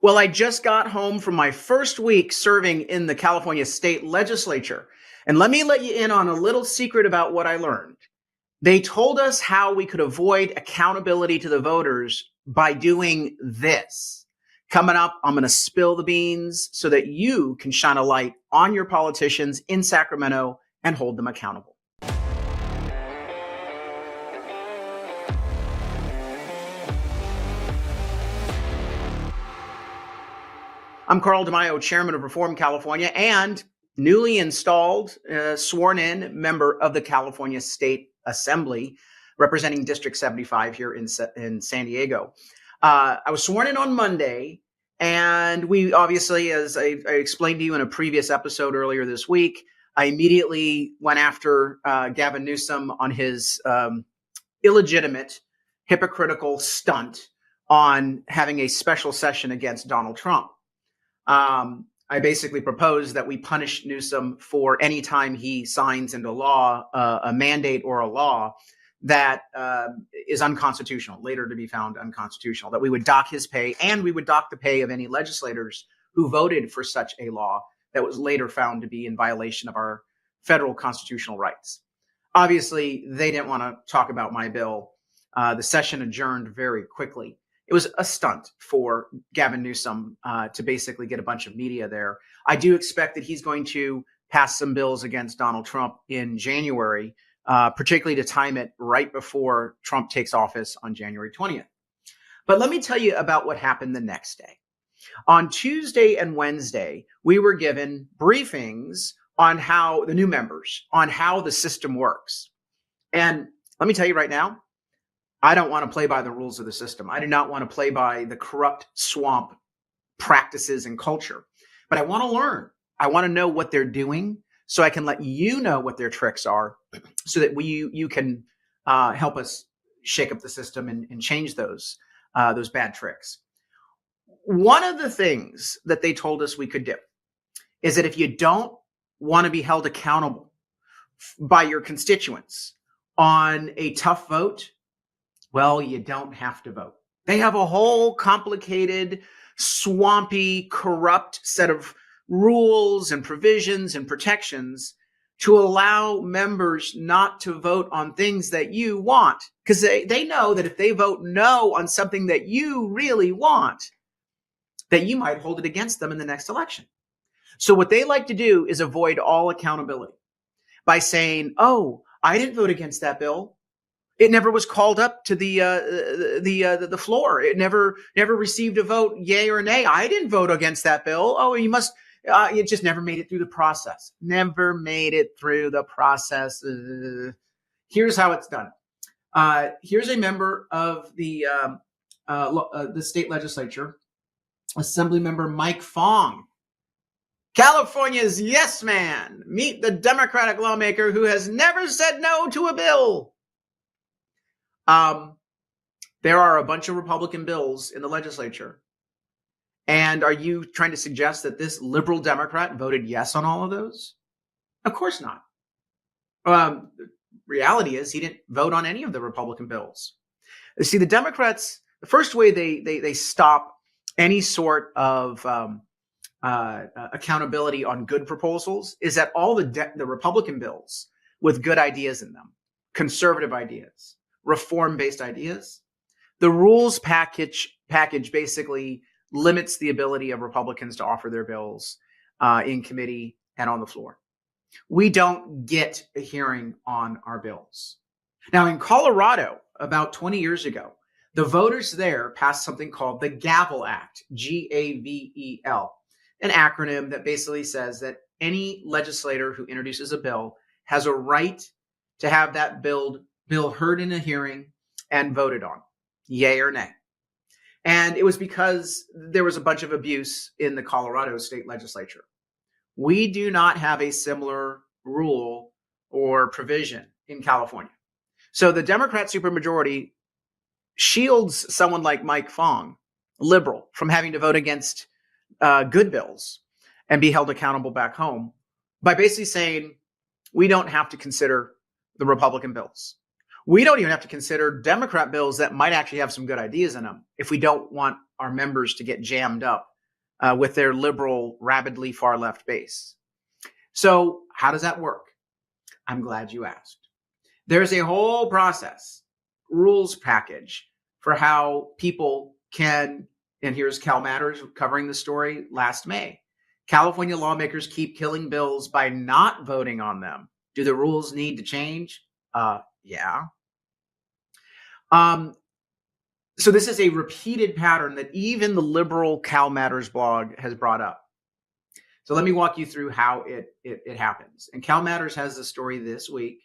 Well, I just got home from my first week serving in the California state legislature. And let me let you in on a little secret about what I learned. They told us how we could avoid accountability to the voters by doing this. Coming up, I'm going to spill the beans so that you can shine a light on your politicians in Sacramento and hold them accountable. I'm Carl DeMaio, chairman of Reform California and newly installed, sworn in member of the California State Assembly, representing District 75 here in San Diego. I was sworn in on Monday, and we obviously, as I explained to you in a previous episode earlier this week, I immediately went after Gavin Newsom on his illegitimate, hypocritical stunt on having a special session against Donald Trump. I basically proposed that we punish Newsom for any time he signs into law a mandate or a law that is unconstitutional, later to be found unconstitutional, that we would dock his pay and we would dock the pay of any legislators who voted for such a law that was later found to be in violation of our federal constitutional rights. Obviously, they didn't want to talk about my bill. The session adjourned very quickly. It was a stunt for Gavin Newsom to basically get a bunch of media there. I do expect that he's going to pass some bills against Donald Trump in January, particularly to time it right before Trump takes office on January 20th. But let me tell you about what happened the next day. On Tuesday and Wednesday, we were given briefings on how the new members, on how the system works. And let me tell you right now, I don't want to play by the rules of the system. I do not want to play by the corrupt swamp practices and culture, but I want to learn. I want to know what they're doing so I can let you know what their tricks are so that you can help us shake up the system and change those bad tricks. One of the things that they told us we could do is that if you don't want to be held accountable by your constituents on a tough vote, well, you don't have to vote. They have a whole complicated, swampy, corrupt set of rules and provisions and protections to allow members not to vote on things that you want. Because they know that if they vote no on something that you really want, that you might hold it against them in the next election. So what they like to do is avoid all accountability by saying, oh, I didn't vote against that bill. It never was called up to the floor. It never received a vote, yay or nay. I didn't vote against that bill. Oh, you must. It just never made it through the process. Never made it through the process. Here's how it's done. Here's a member of the state legislature, Assembly Member Mike Fong, California's yes man. Meet the Democratic lawmaker who has never said no to a bill. There are a bunch of Republican bills in the legislature. And are you trying to suggest that this liberal Democrat voted yes on all of those? Of course not. Reality is he didn't vote on any of the Republican bills. You see, the Democrats, the first way they stop any sort of accountability on good proposals is that all the Republican bills with good ideas in them, conservative ideas, reform-based ideas, the rules package basically limits the ability of Republicans to offer their bills in committee and on the floor. We don't get a hearing on our bills. Now, in Colorado, about 20 years ago, the voters there passed something called the Gavel Act, Gavel, an acronym that basically says that any legislator who introduces a bill has a right to have that bill heard in a hearing and voted on, yay or nay. And it was because there was a bunch of abuse in the Colorado state legislature. We do not have a similar rule or provision in California. So the Democrat supermajority shields someone like Mike Fong, liberal, from having to vote against good bills and be held accountable back home by basically saying, we don't have to consider the Republican bills. We don't even have to consider Democrat bills that might actually have some good ideas in them if we don't want our members to get jammed up with their liberal, rabidly far left base. So how does that work? I'm glad you asked. There's a whole process, rules package for how people can, and here's Cal Matters covering the story last May. California lawmakers keep killing bills by not voting on them. Do the rules need to change? Yeah. So this is a repeated pattern that even the liberal Cal Matters blog has brought up. So let me walk you through how it happens. And Cal Matters has the story this week.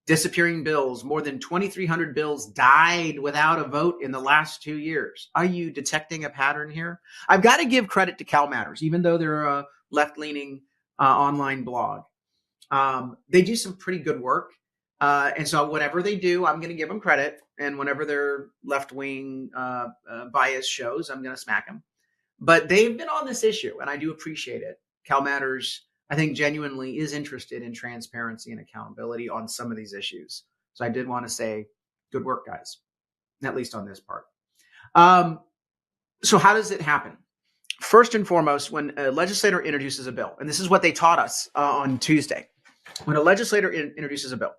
Disappearing bills. More than 2,300 bills died without a vote in the last 2 years. Are you detecting a pattern here? I've got to give credit to Cal Matters, even though they're a left-leaning online blog. They do some pretty good work. And so whatever they do, I'm going to give them credit. And whenever their left-wing bias shows, I'm going to smack them. But they've been on this issue, and I do appreciate it. Cal Matters, I think, genuinely is interested in transparency and accountability on some of these issues. So I did want to say, good work, guys, at least on this part. So how does it happen? First and foremost, when a legislator introduces a bill, and this is what they taught us on Tuesday, when a legislator introduces a bill,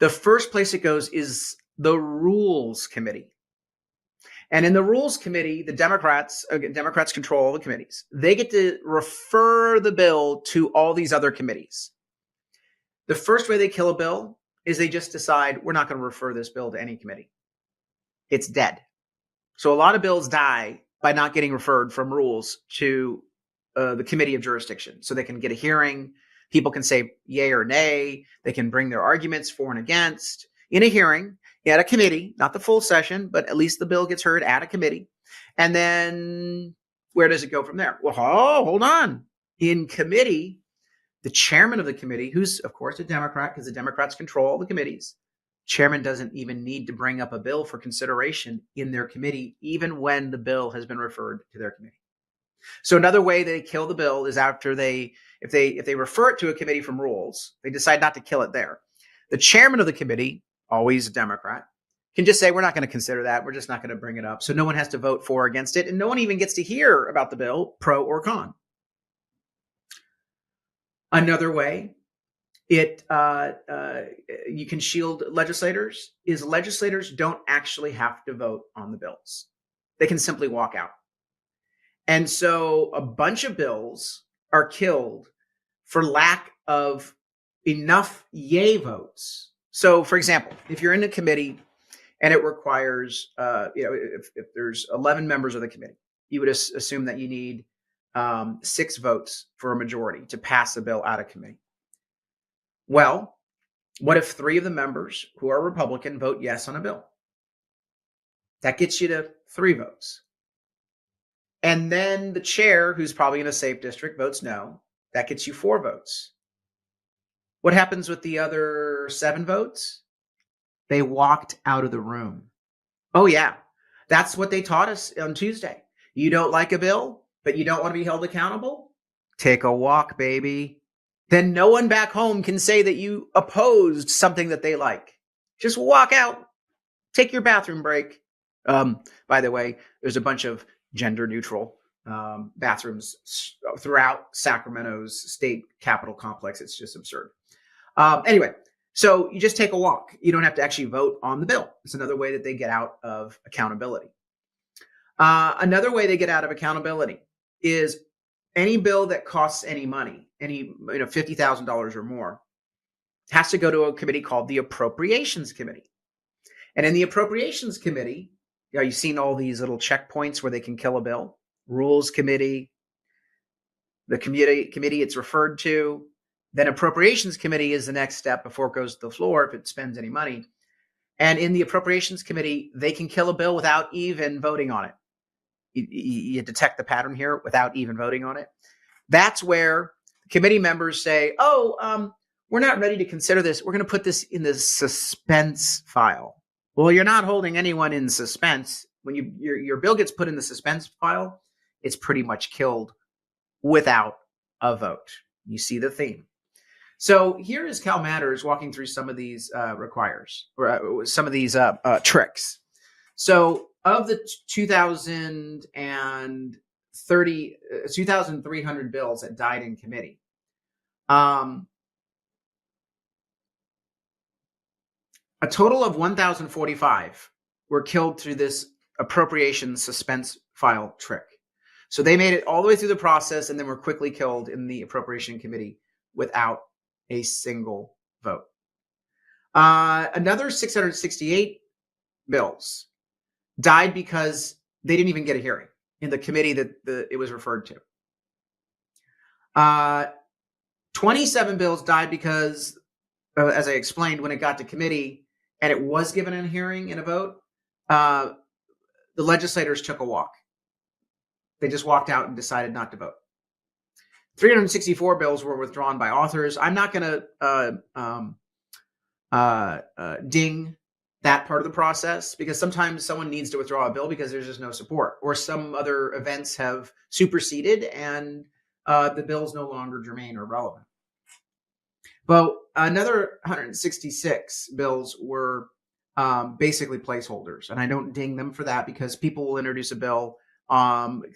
the first place it goes is the Rules Committee. And in the Rules Committee, the Democrats control all the committees. They get to refer the bill to all these other committees. The first way they kill a bill is they just decide we're not going to refer this bill to any committee. It's dead. So a lot of bills die by not getting referred from Rules to the Committee of Jurisdiction. So they can get a hearing. People can say yay or nay. They can bring their arguments for and against in a hearing at a committee, not the full session, but at least the bill gets heard at a committee. And then where does it go from there? Well, hold on. In committee, the chairman of the committee, who's of course a Democrat because the Democrats control all the committees, chairman doesn't even need to bring up a bill for consideration in their committee, even when the bill has been referred to their committee. So another way they kill the bill is after if they refer it to a committee from Rules, they decide not to kill it there. The chairman of the committee, always a Democrat, can just say, we're not going to consider that. We're just not going to bring it up. So no one has to vote for or against it. And no one even gets to hear about the bill, pro or con. Another way you can shield legislators is legislators don't actually have to vote on the bills. They can simply walk out. And so a bunch of bills are killed for lack of enough yay votes. So, for example, if you're in a committee and it requires, if there's 11 members of the committee, you would assume that you need 6 votes for a majority to pass a bill out of committee. Well, what if 3 of the members who are Republican vote yes on a bill? That gets you to 3 votes. And then the chair, who's probably in a safe district, votes no. That gets you 4 votes. What happens with the other 7 votes? They walked out of the room. Oh, yeah. That's what they taught us on Tuesday. You don't like a bill, but you don't want to be held accountable? Take a walk, baby. Then no one back home can say that you opposed something that they like. Just walk out. Take your bathroom break. By the way, there's a bunch of gender neutral bathrooms throughout Sacramento's state capitol complex. It's just absurd. Anyway, so you just take a walk. You don't have to actually vote on the bill. It's another way that they get out of accountability. Another way they get out of accountability is any bill that costs any money, $50,000 or more, has to go to a committee called the Appropriations Committee. And in the Appropriations Committee, you've seen all these little checkpoints where they can kill a bill. Rules Committee, the committee it's referred to. Then Appropriations Committee is the next step before it goes to the floor if it spends any money. And in the Appropriations Committee, they can kill a bill without even voting on it. You detect the pattern here without even voting on it. That's where committee members say, we're not ready to consider this. We're going to put this in the suspense file. Well, you're not holding anyone in suspense. When your bill gets put in the suspense file, it's pretty much killed without a vote. You see the theme. So here is Cal Matters walking through some of these some of these tricks. So of the 2,300 bills that died in committee, a total of 1,045 were killed through this appropriations suspense file trick. So they made it all the way through the process and then were quickly killed in the appropriation committee without a single vote. Another 668 bills died because they didn't even get a hearing in the committee that it was referred to. 27 bills died because, as I explained, when it got to committee and it was given a hearing and a vote, the legislators took a walk. They just walked out and decided not to vote. 364 bills were withdrawn by authors. I'm not going to ding that part of the process, because sometimes someone needs to withdraw a bill because there's just no support, or some other events have superseded and the bill is no longer germane or relevant. But another 166 bills were basically placeholders, and I don't ding them for that, because people will introduce a bill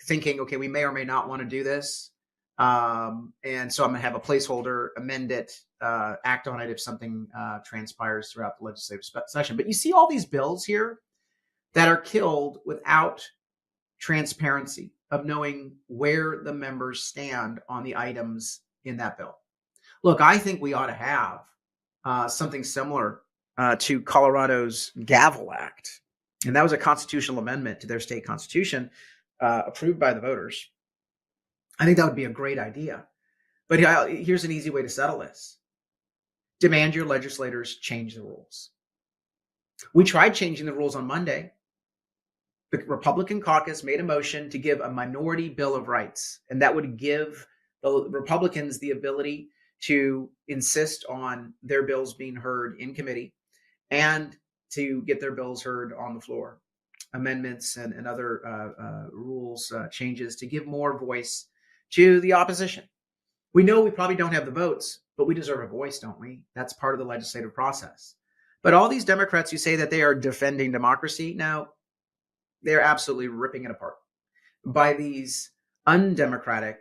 thinking, okay, we may or may not want to do this, and so I'm going to have a placeholder, amend it, act on it if something transpires throughout the legislative session. But you see all these bills here that are killed without transparency of knowing where the members stand on the items in that bill. Look, I think we ought to have something similar to Colorado's Gavel Act. And that was a constitutional amendment to their state constitution approved by the voters. I think that would be a great idea. But here's an easy way to settle this. Demand your legislators change the rules. We tried changing the rules on Monday. The Republican caucus made a motion to give a minority Bill of Rights, and that would give the Republicans the ability to insist on their bills being heard in committee and to get their bills heard on the floor. Amendments and other rules changes to give more voice to the opposition. We know we probably don't have the votes, but we deserve a voice, don't we? That's part of the legislative process. But all these Democrats who say that they are defending democracy, now they're absolutely ripping it apart by these undemocratic,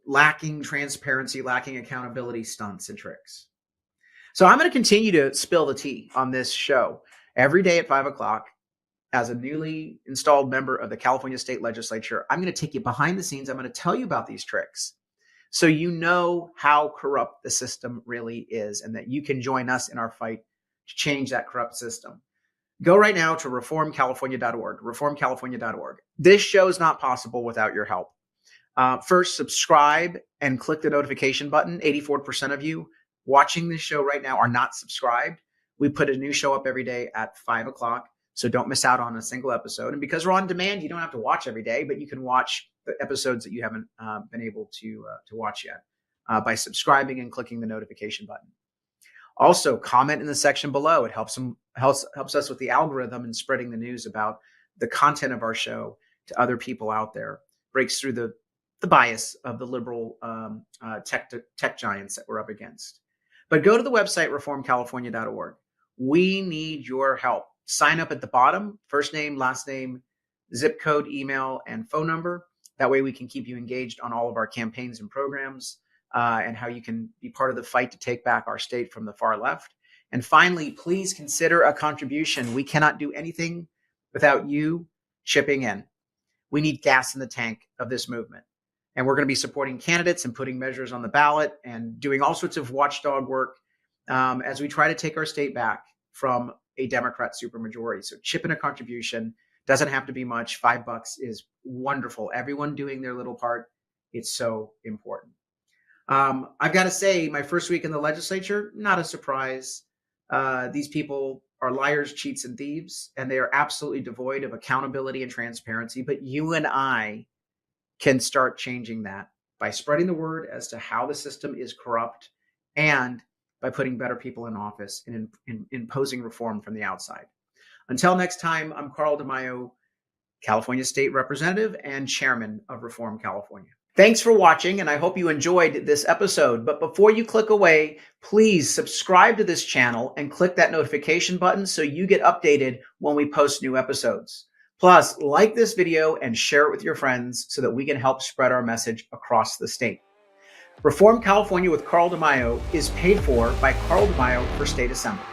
lacking transparency, lacking accountability stunts and tricks. So I'm going to continue to spill the tea on this show every day at 5 o'clock. As a newly installed member of the California State Legislature, I'm going to take you behind the scenes. I'm going to tell you about these tricks so you know how corrupt the system really is, and that you can join us in our fight to change that corrupt system. Go right now to reformcalifornia.org, reformcalifornia.org. This show is not possible without your help. First, subscribe and click the notification button. 84% of you watching this show right now are not subscribed. We put a new show up every day at 5 o'clock, so don't miss out on a single episode. And because we're on demand, you don't have to watch every day, but you can watch the episodes that you haven't been able to watch yet by subscribing and clicking the notification button. Also, comment in the section below. It helps us with the algorithm and spreading the news about the content of our show to other people out there. Breaks through the bias of the liberal tech giants that we're up against. But go to the website, reformcalifornia.org. We need your help. Sign up at the bottom, first name, last name, zip code, email, and phone number. That way we can keep you engaged on all of our campaigns and programs, and how you can be part of the fight to take back our state from the far left. And finally, please consider a contribution. We cannot do anything without you chipping in. We need gas in the tank of this movement. And we're going to be supporting candidates and putting measures on the ballot and doing all sorts of watchdog work as we try to take our state back from a Democrat supermajority. So chip in a contribution. Doesn't have to be much. $5 is wonderful. Everyone doing their little part. It's so important. I've got to say, my first week in the legislature, not a surprise. These people are liars, cheats, and thieves, and they are absolutely devoid of accountability and transparency. But you and I can start changing that by spreading the word as to how the system is corrupt, and by putting better people in office and imposing reform from the outside. Until next time, I'm Carl DeMaio, California State Representative and Chairman of Reform California. Thanks for watching, and I hope you enjoyed this episode. But before you click away, please subscribe to this channel and click that notification button so you get updated when we post new episodes. Plus, like this video and share it with your friends so that we can help spread our message across the state. Reform California with Carl DeMaio is paid for by Carl DeMaio for State Assembly.